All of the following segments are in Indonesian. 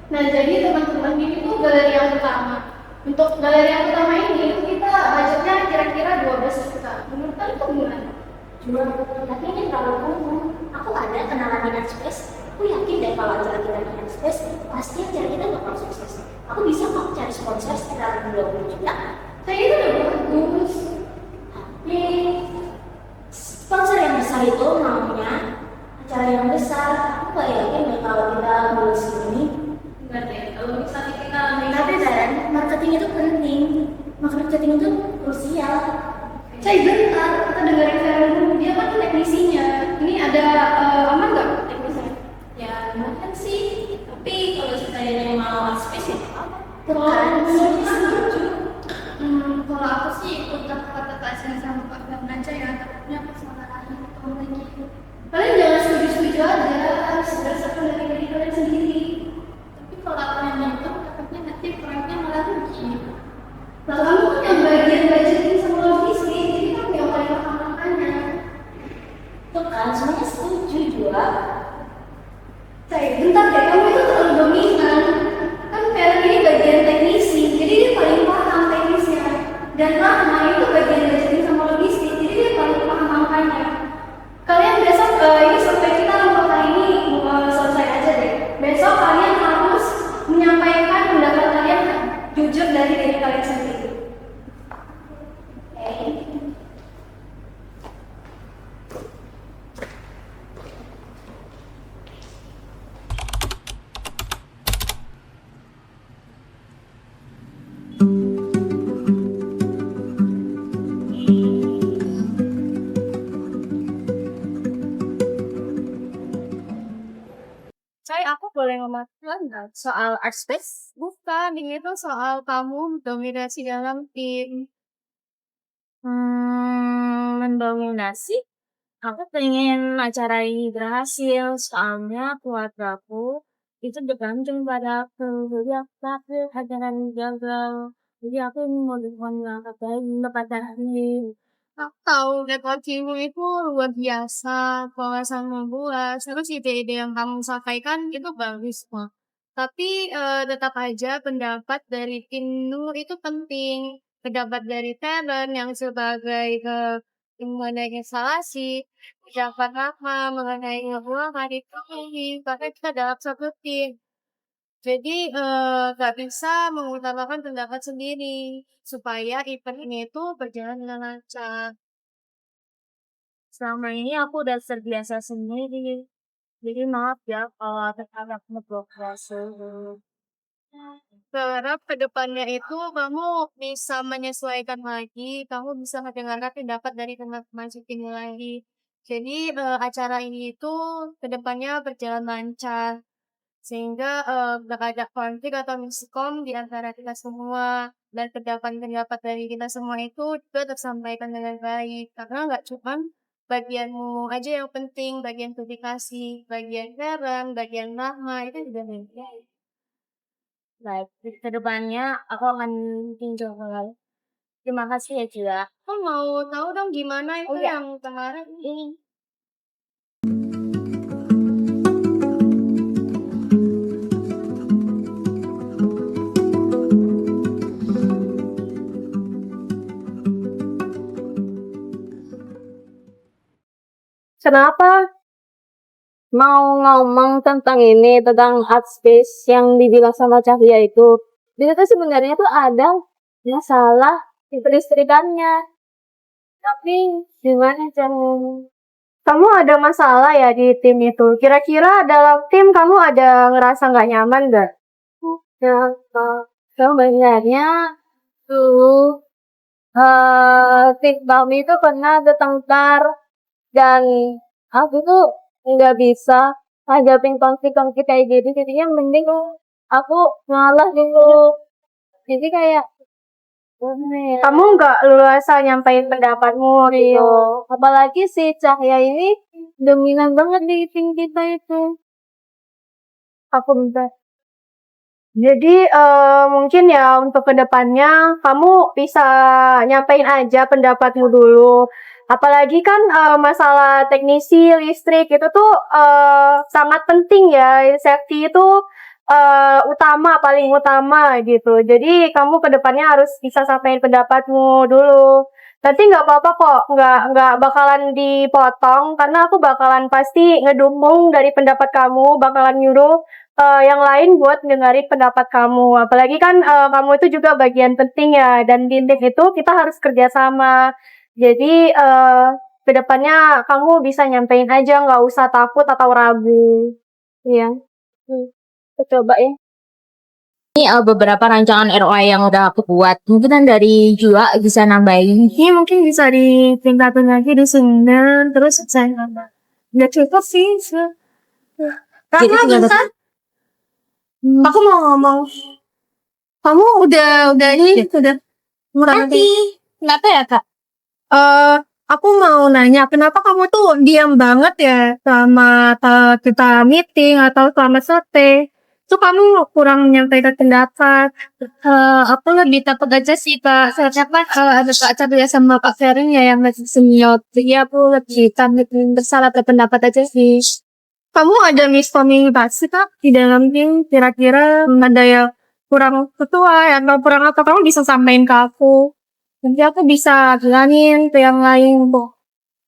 Nah, jadi teman-teman ini tuh galeri yang pertama. Untuk galeri yang pertama ini kita budgetnya kira-kira 12 juta. Menurut kalian itu gimana? Cuma tapi ini terlalu umum. Aku ada kenalan di Space. Aku yakin deh kalau acara kita di Space pasti acara kita bakal sukses. Aku bisa kok cari sponsor sekitar 20 juta. Saya itu udah bagus. Tapi sponsor yang besar itu maunya acara yang besar. Aku gak yakin deh kalau kita lulus ini. Enggak deh, kalau misalnya kita Tapi Dan, marketing itu penting. Marketing itu krusial. saya bentar, kita dengerin Valen dulu. Dia kan teknisinya. Ini ada aman nggak teknisnya? Ya lumayan sih, tapi kalau saya mau space ya apa? Terlalu Setuju. Kalau aku sih ikut kata-kata Tasya sama Pak Bang aja ya. Takutnya aku salah lagi atau lagi. Kalian jangan setuju-setuju aja. Harus berdasarkan dari diri kalian sendiri. Tapi kalau aku yang nonton, takutnya nanti proyeknya malah rugi. Nah, kamu kan yang bagian budgeting sama logistik, jadi kamu yang paling paham makanya. Tuh kan, semuanya setuju juga. Saya, bentar deh, kamu itu terlalu dominan. Kan Valen ini bagian teknisi, jadi dia paling paham teknisnya. Dan Rahma itu bagian budgeting sama logistik, jadi dia paling paham angkanya. Kalian besok ini sampai kita untuk hari ini selesai aja deh. Besok kalian harus menyampaikan pendapat kalian jujur dari diri kalian sendiri. Aku boleh ngomong nggak soal art space? Bukan, ini tuh soal kamu dominasi dalam tim. Mendominasi? Aku pengen acara ini berhasil, soalnya keluargaku itu bergantung pada aku. Jadi aku takut acara ini gagal. Jadi aku mau ngangkat lagi kepada tim. Aku tahu networkingmu itu luar biasa, wawasan membuat, terus ide-ide yang kamu sampaikan itu bagus kok. Tapi tetap aja pendapat dari tim Nur itu penting. Pendapat dari talent yang sebagai mengenai instalasi, pendapat Rahma mengenai ruangan itu karena kita dalam satu tim. Jadi nggak bisa mengutamakan pendapat sendiri supaya event ini itu berjalan dengan lancar. Selama ini aku udah terbiasa sendiri. Jadi maaf ya kalau terkadang ngeblokase. Berharap ke depannya itu kamu bisa menyesuaikan lagi, kamu bisa mendengarkan pendapat dari teman-teman tim lagi. Jadi acara ini itu ke depannya berjalan lancar. Sehingga gak ada konflik atau miskom di antara kita semua. Dan pendapat-pendapat dari kita semua itu juga tersampaikan dengan baik. Karena nggak cuma bagianmu aja yang penting, bagian publikasi, bagian barang, bagian nama itu juga beda. Baik, ke depannya aku akan tinjau ulang. Terima kasih ya, Cila. Aku mau tahu dong gimana itu yang kemarin ini. Kenapa mau ngomong tentang ini, tentang art space yang dibilang sama Cahya itu? Dia tuh sebenarnya tuh ada masalah kelistrikannya. Tapi gimana caranya? Kamu ada masalah ya di tim itu? Kira-kira dalam tim kamu ada ngerasa nggak nyaman nggak? Ya, sebenarnya dulu tim kami itu pernah bertengkar dan aku tuh nggak bisa hadapin konflik-konflik kayak gitu, jadinya mending aku ngalah dulu. Jadi kayak kamu nggak luasa nyampein pendapatmu gitu. Apalagi si Cahya ini dominan banget di tim kita itu. Aku minta. Jadi mungkin ya untuk kedepannya kamu bisa nyampein aja pendapatmu dulu. Apalagi kan masalah teknisi listrik itu tuh sangat penting ya. Safety itu paling utama gitu. Jadi kamu kedepannya harus bisa sampein pendapatmu dulu. Nanti nggak apa-apa kok, nggak bakalan dipotong karena aku bakalan pasti ngedukung dari pendapat kamu, bakalan nyuruh yang lain buat dengerin pendapat kamu. Apalagi kan kamu itu juga bagian penting ya, dan di tim itu kita harus kerjasama. Jadi kedepannya kamu bisa nyampein aja, nggak usah takut atau ragu. Iya, kita coba ya. Ini beberapa rancangan ROI yang udah aku buat. Mungkin dari Jua bisa nambahin. Ini mungkin bisa ditingkatin lagi di sini, terus saya nambah. Nggak cukup sih. Karena bisa. Aku mau ngomong. Kamu udah ini udah Nanti, kenapa ya Kak? aku mau nanya, kenapa kamu tuh diam banget ya sama kita meeting atau selama sote? Tuh kamu kurang menyampaikan pendapat. Aku lebih takut aja sih Kak. Soalnya kan ada Kak Cabia sama Kak Ferin ya yang masih senior. Jadi aku lebih bersalah berpendapat aja sih. Kamu ada miskomunikasi Kak di dalam tim? Kira-kira ada yang kurang sesuai atau kurang apa, kamu bisa sampaikan ke aku. Nanti aku bisa bilangin ke yang lain tuh.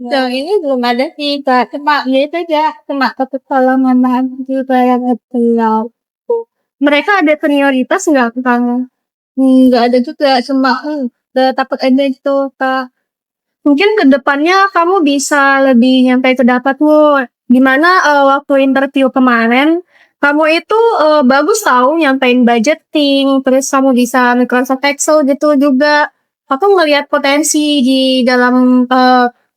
Yang ini belum ada sih Kak. Cuma ya itu aja. Cuma kesalahpahaman juga yang terlalu. Mereka ada senioritas nggak ke kamu? Nggak ada juga. Cuma takut ada itu Kak. Mungkin kedepannya kamu bisa lebih nyampe pendapatmu. Gimana waktu interview kemarin, kamu itu bagus tahu nyampein budgeting, terus kamu bisa Microsoft Excel gitu juga. Aku ngelihat potensi di dalam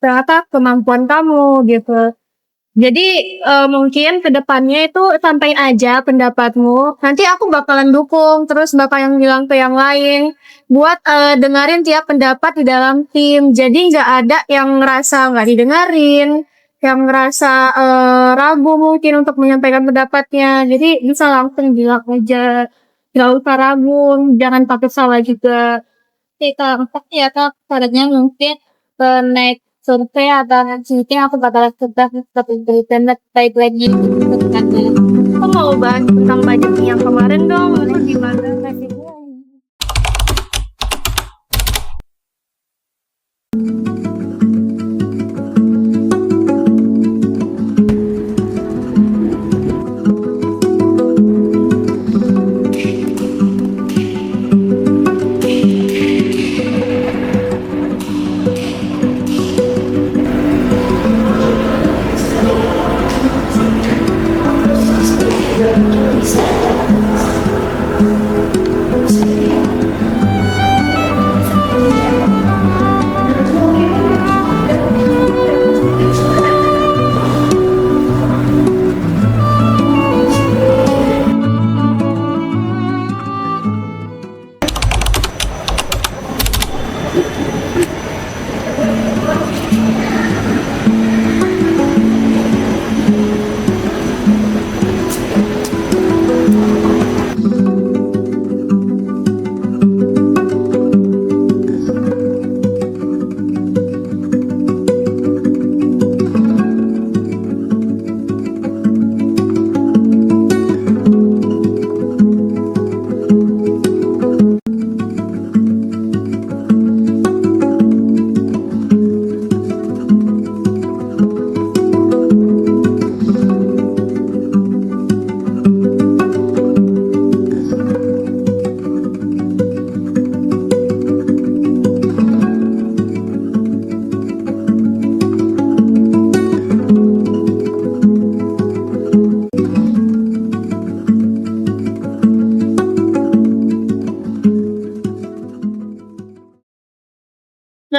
ternyata kemampuan kamu gitu. Jadi mungkin kedepannya itu sampaikan aja pendapatmu. Nanti aku bakalan dukung, terus bakal yang bilang ke yang lain buat dengerin tiap pendapat di dalam tim. Jadi nggak ada yang ngerasa nggak didengarin, yang ngerasa ragu mungkin untuk menyampaikan pendapatnya. Jadi bisa langsung bilang aja, nggak usah ragu, jangan takut salah juga. Kak, ya Kak, sarannya mungkin naik survei atau nanti aku bakal coba tapi internet baik lagi katanya. Aku mau bahas tentang budget yang kemarin dong, itu gimana?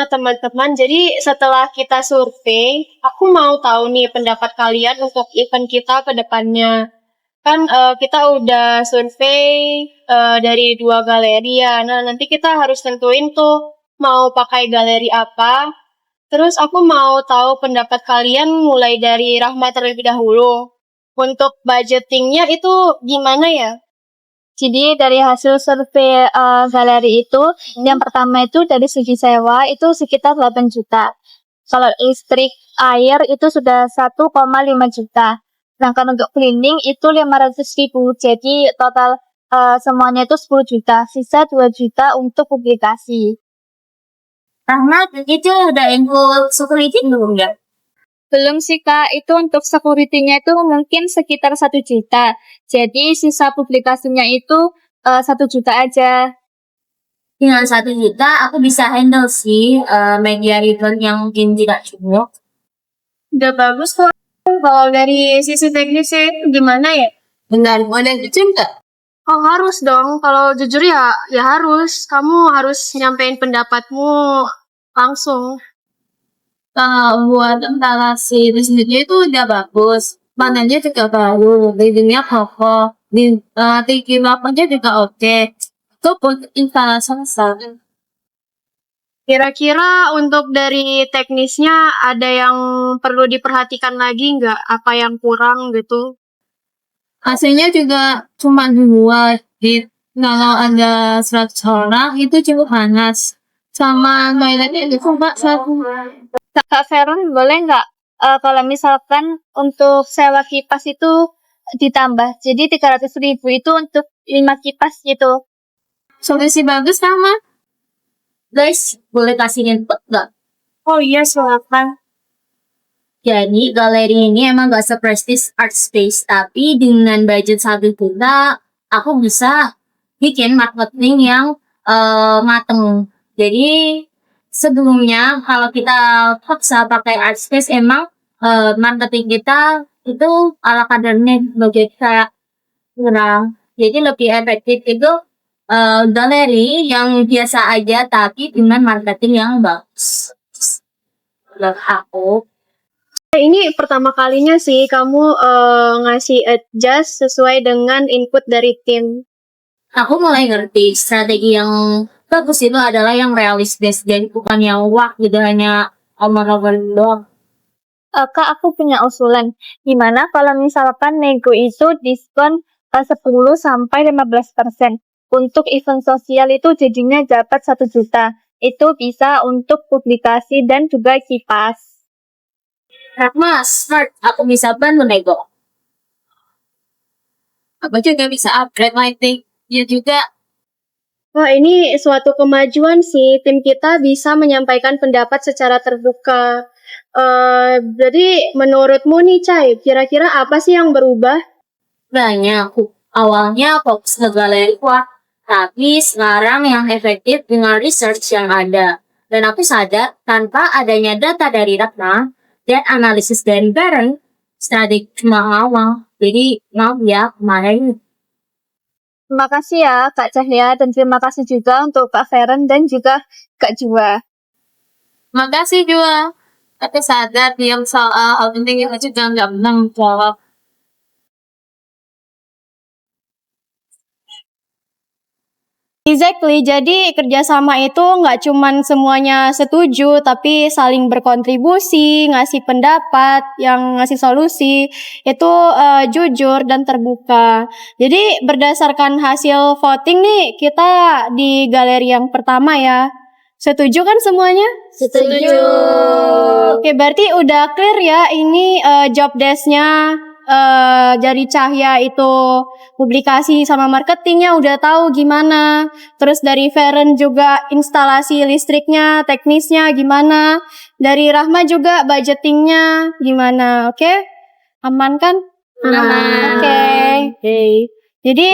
Nah, teman-teman, jadi setelah kita survei, aku mau tahu nih pendapat kalian untuk event kita ke depannya. Kan kita udah survei dari 2 galeri ya. Nah, nanti kita harus tentuin tuh mau pakai galeri apa. Terus aku mau tahu pendapat kalian mulai dari Rahma terlebih dahulu. Untuk budgetingnya itu gimana ya? Jadi dari hasil survei galeri itu, yang pertama itu dari segi sewa itu sekitar 8 juta. Kalau listrik, air itu sudah 1,5 juta. Sedangkan untuk cleaning itu 500.000. Jadi total semuanya itu 10 juta. Sisa 2 juta untuk publikasi. Rahmat, itu udah include security belum ya? Belum sih Kak, itu untuk security-nya itu mungkin sekitar 1 juta. Jadi sisa publikasinya itu 1 juta aja. Dengan 1 juta aku bisa handle sih media event yang mungkin tidak cukup. Udah bagus kok. Kalau dari sisi teknisnya itu gimana ya? Benar, mau ada yang jujur nggak? Oh, harus dong. Kalau jujur ya harus. Kamu harus nyampein pendapatmu langsung. Kalau buat instalasi listriknya itu udah bagus. Panelnya juga baru, readingnya kokoh, tinggi lampunya juga oke. Itu pun instalasi selesai. Kira-kira untuk dari teknisnya ada yang perlu diperhatikan lagi nggak? Apa yang kurang gitu? AC-nya juga cuma 2. Kalau ada 100 orang itu cukup panas. Sama toiletnya itu cuma 1. Kak Feren, boleh nggak kalau misalkan untuk sewa kipas itu ditambah? Jadi 300.000 itu untuk 5 kipas gitu. Solusi bagus sama. Guys, boleh kasih input nggak? Oh iya, silakan. Jadi galeri ini emang gak seprestis art space, tapi dengan budget 1 juta aku bisa bikin marketing yang mateng. Jadi sebelumnya kalau kita paksa pakai art space emang marketing kita itu ala kadarnya lebih kayak kurang. Jadi lebih efektif itu galeri yang biasa aja tapi dengan marketing yang bagus. Menurut aku. Ini pertama kalinya sih kamu ngasih adjust sesuai dengan input dari tim. Aku mulai ngerti strategi yang bagus itu adalah yang realistis, jadi bukan yang wah gitu hanya omong-omong doang. Kak, aku punya usulan. Gimana kalau misalkan nego itu diskon 10-15%. Untuk event sosial itu jadinya dapat 1 juta. Itu bisa untuk publikasi dan juga kipas. Rahma, smart. Aku bisa bantu nego. Aku juga bisa upgrade lighting. Ya juga. Wah, ini suatu kemajuan sih. Tim kita bisa menyampaikan pendapat secara terbuka. Jadi menurutmu nih, Cai, kira-kira apa sih yang berubah? Banyak. Awalnya fokus ke galeri kuat, tapi sekarang yang efektif dengan research yang ada. Dan aku sadar, tanpa adanya data dari Ratna dan analisis dari Baron, strategi cuma awal. Jadi, maaf ya, kemarin. Terima kasih ya Kak Cahya dan terima kasih juga untuk Kak Feren dan juga Kak Jua. Makasih juga. Aku sadar yang soal hal penting itu juga nggak menang jawab. Exactly, jadi kerjasama itu nggak cuman semuanya setuju, tapi saling berkontribusi, ngasih pendapat, yang ngasih solusi, itu jujur dan terbuka. Jadi berdasarkan hasil voting nih, kita di galeri yang pertama ya. Setuju kan semuanya? Setuju. Oke, berarti udah clear ya ini job desk-nya. Dari Cahya itu publikasi sama marketingnya udah tahu gimana. Terus dari Feren juga instalasi listriknya, teknisnya gimana. Dari Rahma juga budgetingnya gimana. Oke? Aman kan? Aman. Oke. Jadi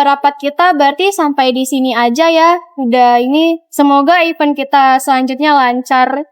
rapat kita berarti sampai di sini aja ya. Udah ini, semoga event kita selanjutnya lancar.